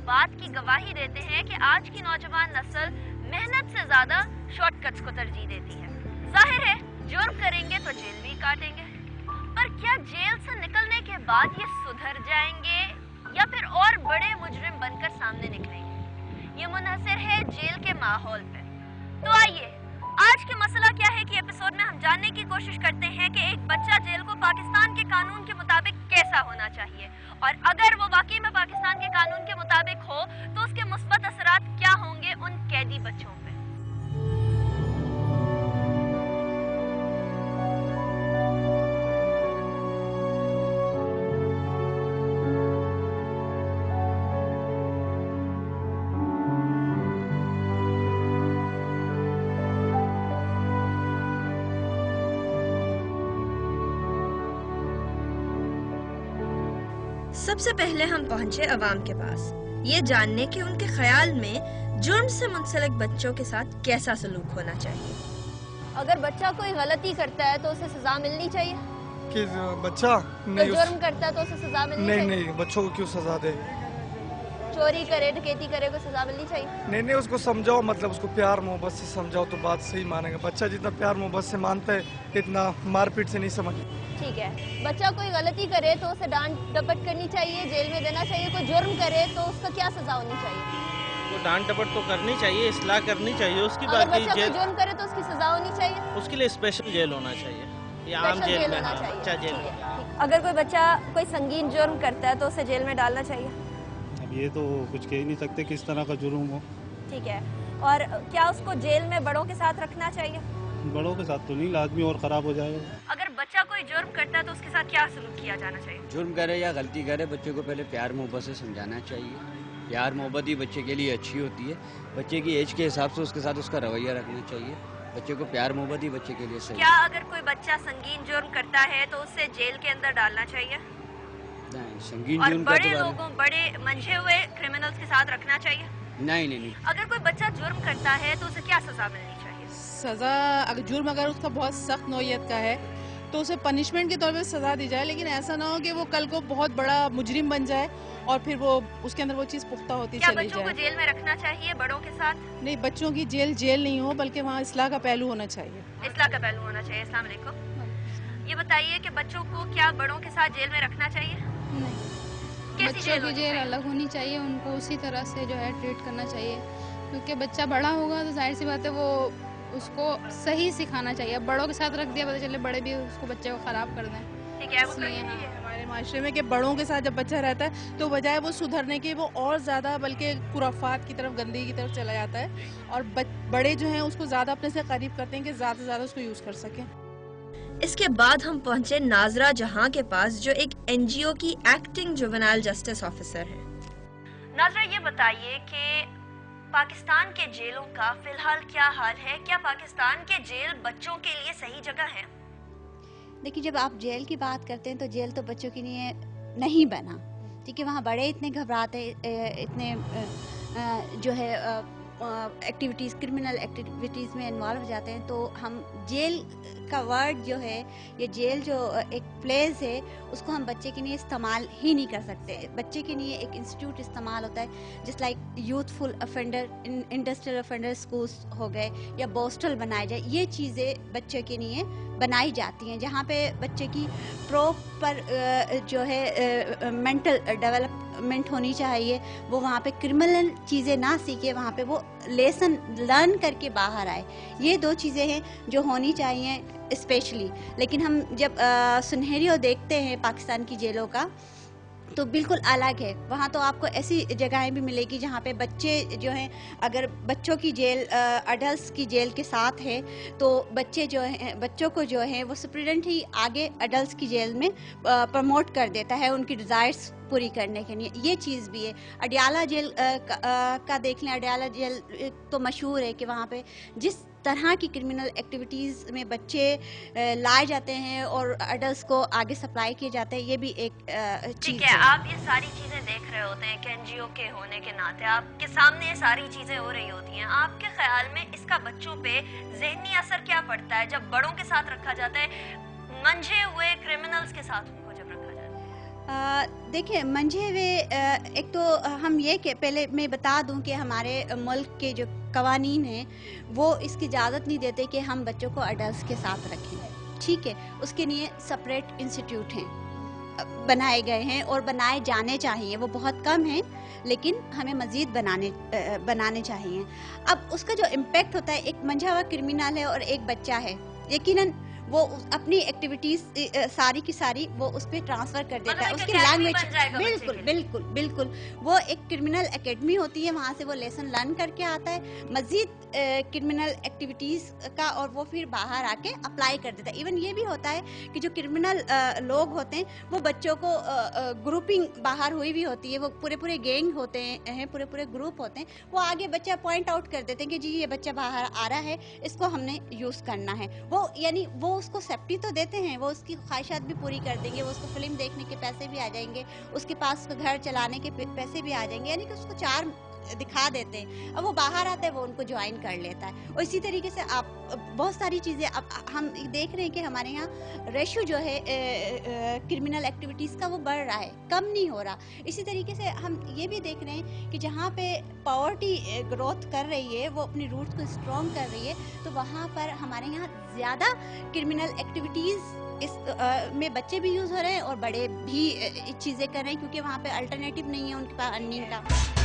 बात की गवाही देते हैं कि आज की नौजवान नस्ल मेहनत से ज्यादा शॉर्टकट्स को तरजीह देती है। जाहिर है जुर्म करेंगे तो जेल भी काटेंगे, पर क्या जेल से निकलने के बाद ये सुधर जाएंगे या फिर और बड़े मुजरिम बनकर सामने निकलेंगे? ये मुनहसर है जेल के माहौल पे। तो आइए आज के मसला क्या है कि एपिसोड में हम जानने की कोशिश करते हैं कि एक बच्चा जेल को पाकिस्तान के कानून के मुताबिक कैसा होना चाहिए, और अगर वो वाकई में पाकिस्तान के कानून के मुताबिक हो तो उसके मुस्बत असरात क्या होंगे उन कैदी बच्चों पे। सबसे पहले हम पहुंचे अवाम के पास, ये जानने कि उनके ख्याल में जुर्म से मुंसलिक बच्चों के साथ कैसा सलूक होना चाहिए। अगर बच्चा कोई गलती करता है तो उसे सजा मिलनी चाहिए? कि बच्चा नहीं जुर्म करता है तो उसे सजा मिलनी चाहिए? नहीं, बच्चों को क्यों सजा दे? चोरी करे, डकैती करे, को सजा मिलनी चाहिए? नहीं, उसको समझाओ, मतलब उसको प्यार मोहब्बत से समझाओ तो बात सही मानेगा। बच्चा जितना प्यार मोहब्बत से मानता है इतना मारपीट से नहीं समझ। ठीक है, बच्चा कोई गलती करे तो उसे डांट डपट करनी चाहिए, जेल में देना चाहिए। कोई जुर्म करे तो उसका क्या सजा होनी चाहिए? वो डांट डपट तो करनी चाहिए, इस्लाह करनी चाहिए उसकी। अगर बच्चा कोई जुर्म करे तो उसकी सजा होनी चाहिए? उसके लिए स्पेशल जेल होना चाहिए या आम जेल में? अच्छा जेल। अगर कोई बच्चा कोई संगीन जुर्म करता है तो उसे जेल में डालना चाहिए? अब ये तो कुछ कह ही नहीं सकते किस तरह का जुर्म हो। ठीक है, और क्या उसको जेल में बड़ों के साथ रखना चाहिए? बड़ों के साथ तो नहीं, आदमी और खराब हो जाएगा। अगर बच्चा कोई जुर्म करता है तो उसके साथ क्या सलूक किया जाना चाहिए? जुर्म करे या गलती करे, बच्चे को पहले प्यार मोहब्बत से समझाना चाहिए। प्यार मोहब्बत ही बच्चे के लिए अच्छी होती है। बच्चे की एज के हिसाब से उसके साथ उसका रवैया रखना चाहिए। बच्चे को प्यार मोहब्बत ही बच्चे के लिए सही। क्या अगर कोई बच्चा संगीन जुर्म करता है तो उसे जेल के अंदर डालना चाहिए? नहीं, संगीन और जुर्म बड़े लोगों, बड़े मंझे हुए क्रिमिनल्स के साथ रखना चाहिए? नहीं। अगर कोई बच्चा जुर्म करता है तो उसे क्या सजा मिलनी चाहिए? सजा जुर्म अगर उसका बहुत सख्त नौयत का है तो उसे पनिशमेंट के तौर पे सजा दी जाए, लेकिन ऐसा ना हो कि वो कल को बहुत बड़ा मुजरिम बन जाए और फिर वो उसके अंदर वो चीज पुख्ता होती चली जाए। बच्चों को जेल में रखना चाहिए बड़ों के साथ? नहीं, बच्चों की जेल नहीं हो, बल्कि वहाँ इस्लाह का पहलू होना चाहिए। इस्लाह का पहलू होना चाहिए। अस्सलाम वालेकुम। ये बताइए कि बच्चों को क्या बड़ों के साथ जेल में रखना चाहिए? नहीं, बच्चों की जेल अलग होनी चाहिए, उनको उसी तरह से जो है ट्रीट करना चाहिए, क्योंकि बच्चा बड़ा होगा तो जाहिर सी बात है वो उसको सही सिखाना चाहिए। अब बड़ों के साथ रख दिया, पता चले बड़े भी उसको बच्चे को खराब कर दें। ठीक है, इसलिए हमारे माशरे में कि बड़ों के साथ जब बच्चा रहता है तो बजाय वो सुधरने के वो और ज़्यादा बल्कि खुराफात की तरफ, गंदगी की तरफ चला जाता है, और बड़े जो हैं उसको ज़्यादा अपने से करीब करते हैं कि ज़्यादा से ज़्यादा उसको यूज़ कर सकें। इसके बाद हम पहुंचे नाजरा जहां के पास, जो एक एनजीओ की एक्टिंग जुवेनाइल जस्टिस ऑफिसर है। नाजरा, ये बताइए कि पाकिस्तान के जेलों का फिलहाल क्या हाल है? क्या पाकिस्तान के जेल बच्चों के लिए सही जगह है? देखिए, जब आप जेल की बात करते हैं तो जेल तो बच्चों के लिए नहीं बना, ठीक है। वहाँ बड़े इतने घबराते, इतने जो है एक्टिविटीज़, क्रिमिनल एक्टिविटीज़ में इन्वॉल्व हो जाते हैं, तो हम जेल का वर्ड जो है, ये जेल जो एक प्लेस है, उसको हम बच्चे के लिए इस्तेमाल ही नहीं कर सकते। बच्चे के लिए एक इंस्टीट्यूट इस्तेमाल होता है, just like youthful offender, industrial offender schools हो गए, या बोस्टल बनाए जाए। ये चीज़ें बच्चे के लिए बनाई जाती हैं, जहाँ पे बच्चे की प्रॉपर जो है मेंटल डेवलपमेंट होनी चाहिए। वो वहाँ पे क्रिमिनल चीज़ें ना सीखे, वहाँ पे वो लेसन लर्न करके बाहर आए। ये दो चीज़ें हैं जो होनी चाहिए स्पेशली। लेकिन हम जब सुनहरियों देखते हैं पाकिस्तान की जेलों का, तो बिल्कुल अलग है। वहाँ तो आपको ऐसी जगहें भी मिलेगी जहाँ पे बच्चे जो हैं, अगर बच्चों की जेल अडल्ट्स की जेल के साथ है तो बच्चे जो हैं, बच्चों को जो है वो सुप्रीडेंट ही आगे अडल्ट्स की जेल में प्रमोट कर देता है उनकी डिज़ायर्स पूरी करने के लिए। ये चीज़ भी है। अडियाला जेल का देख लें, अडियाला जेल तो मशहूर है कि वहाँ पे जिस तरह की क्रिमिनल एक्टिविटीज़ में बच्चे लाए जाते हैं और अडल्ट्स को आगे सप्लाई किए जाते हैं, ये भी एक ठीक है। आप ये सारी चीज़ें देख रहे होते हैं कि एनजीओ के होने के नाते आपके सामने ये सारी चीज़ें हो रही होती हैं। आपके ख्याल में इसका बच्चों पे ज़हनी असर क्या पड़ता है जब बड़ों के साथ रखा जाता है, मंझे हुए क्रिमिनल्स के साथ उनको जब रखा जाता है? देखिए मंझे हुए एक तो हम ये कि पहले मैं बता दूं कि हमारे मुल्क के जो कवानीन हैं वो इसकी इजाज़त नहीं देते कि हम बच्चों को अडल्ट्स के साथ रखें, ठीक है। उसके लिए सेपरेट इंस्टीट्यूट हैं, बनाए गए हैं और बनाए जाने चाहिए। वो बहुत कम हैं लेकिन हमें मज़ीद बनाने चाहिए। अब उसका जो इम्पेक्ट होता है, एक मंझा हुआ क्रिमिनल है और एक बच्चा है, यकीनन वो अपनी एक्टिविटीज सारी की सारी वो उस पर ट्रांसफर कर देता है, उसकी लैंग्वेज बिल्कुल वो एक क्रिमिनल एकेडमी होती है, वहाँ से वो लेसन लर्न करके आता है, मज़ीद क्रिमिनल एक्टिविटीज़ का, और वो फिर बाहर आके अप्लाई कर देता है। इवन ये भी होता है कि जो क्रिमिनल लोग होते हैं वो बच्चों को ग्रुपिंग बाहर हुई भी होती है, वो पूरे गैंग होते हैं, पूरे ग्रुप होते हैं, वो आगे बच्चा पॉइंट आउट कर देते हैं कि जी ये बच्चा बाहर आ रहा है, इसको हमने यूज़ करना है। वो यानी वो उसको सेफ्टी तो देते हैं, वो उसकी ख्वाहिशात भी पूरी कर देंगे, वो उसको फिल्म देखने के पैसे भी आ जाएंगे, उसके पास उसको घर चलाने के पैसे भी आ जाएंगे, यानी कि उसको चार दिखा देते हैं। अब वो बाहर आता है, वो उनको ज्वाइन कर लेता है। और इसी तरीके से आप बहुत सारी चीज़ें अब हम देख रहे हैं कि हमारे यहाँ रेशो जो है क्रिमिनल एक्टिविटीज़ का वो बढ़ रहा है, कम नहीं हो रहा। इसी तरीके से हम ये भी देख रहे हैं कि जहाँ पे पॉवर्टी ग्रोथ कर रही है, वो अपनी रूट्स को स्ट्रॉन्ग कर रही है, तो वहाँ पर हमारे यहाँ ज़्यादा क्रिमिनल एक्टिविटीज़ इस में बच्चे भी यूज़ हो रहे हैं और बड़े भी चीज़ें कर रहे हैं, क्योंकि वहाँ पे अल्टरनेटिव नहीं है उनके पास अर्निंग का।